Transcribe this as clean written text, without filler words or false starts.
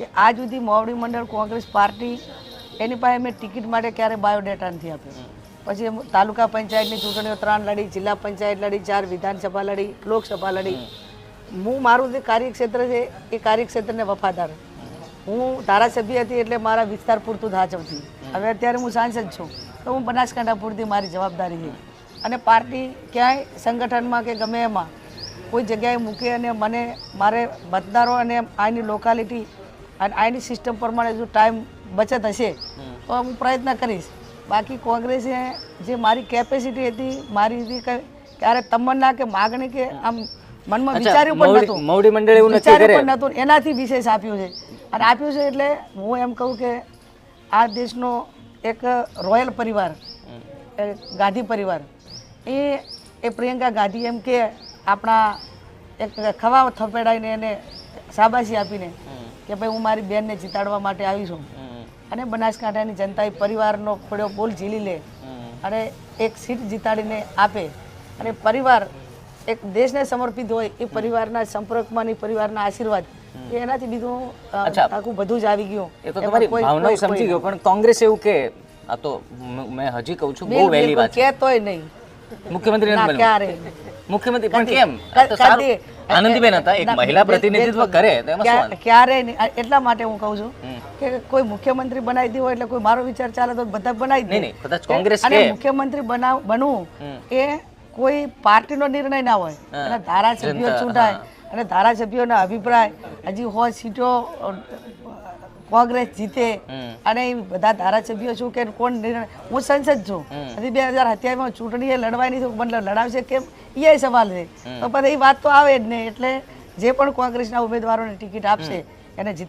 કે આજ સુધી મોવડી મંડળ કોંગ્રેસ પાર્ટી એની પાસે મેં ટિકિટ માટે ક્યારે બાયોડેટા નથી આપ્યો. પછી તાલુકા પંચાયતની ચૂંટણીઓ 3 લડી, જિલ્લા પંચાયત લડી, 4 વિધાનસભા લડી, લોકસભા લડી. હું મારું જે કાર્યક્ષેત્ર છે એ કાર્યક્ષેત્રને વફાદાર. હું ધારાસભ્ય હતી એટલે મારા વિસ્તાર પૂરતું સાચવતી. હવે અત્યારે હું સાંસદ છું તો હું બનાસકાંઠા પૂરતી મારી જવાબદારી છે. અને પાર્ટી ક્યાંય સંગઠનમાં કે ગમે એમાં કોઈ જગ્યાએ મૂકે અને મને મારે મતદારો અને આની લોકાલિટી અને આની સિસ્ટમ પ્રમાણે જો ટાઈમ બચત હશે તો હું પ્રયત્ન કરીશ. બાકી કોંગ્રેસે જે મારી કેપેસિટી હતી, મારી હતી ક્યારે તમન્ના કે માગણી કે આમ મનમાં વિચાર્યું પણ નહોતું, મોવડી મંડળ એવું નથી વિચાર્યું કરે પણ નહોતું, એનાથી વિશેષ આપ્યું છે. અને આપ્યું છે એટલે હું એમ કહું કે આ દેશનો એક રોયલ પરિવાર, ગાંધી પરિવાર, એ પ્રિયંકા ગાંધી એમ કે આપણા એક ખવા થપેડાઈને એને શાબાશી આપીને કે ભાઈ હું મારી બેનને જીતાડવા માટે આવી છું. અને બનાસકાંઠાની જનતાએ પરિવારનો પડ્યો બોલ ઝીલી લે અને એક સીટ જીતાડીને આપે. અને પરિવાર એક દેશને સમર્પિત હોય એ પરિવારના સંપર્કમાં પરિવારના આશીર્વાદ એનાથી બીજું આખું બધું જ આવી ગયું. એ તો તમારી ભાવના સમજી ગયો, પણ કોંગ્રેસ એવું કે આ તો મેં હજી કહું છું બહુ વહેલી વાત છે. કહેતોય નહીં મુખ્યમંત્રી નથી બન્યું. ક્યારે મુખ્યમંત્રી પણ કેમ? આ તો સારું. આનંદીબેન હતા, એક મહિલા પ્રતિનિધિત્વ કરે તો એમાં શું? ક્યારે નહીં. એટલા માટે હું કહું છું કે કોઈ મુખ્યમંત્રી બનાવી દીધો એટલે કોઈ મારો વિચાર ચાલે તો બધા બનાવી દે. નહીં કદાચ કોંગ્રેસ અને મુખ્યમંત્રી બનવું એ કોઈ પાર્ટીનો નિર્ણય ના હોય. અને ધારાસભ્યો ચૂંટાય અને ધારાસભ્યોના અભિપ્રાય હજી 100 સીટો કોંગ્રેસ જીતે અને બધા ધારાસભ્યો છું કે કોણ નિર્ણય. હું સંસદ છું, હજી 2027માં ચૂંટણી લડવાની છું, મતલબ લડાવશે કેમ એ સવાલ છે. તો પછી એ વાત તો આવે જ નહીં. એટલે જે પણ કોંગ્રેસના ઉમેદવારોને ટિકિટ આપશે એને જીતા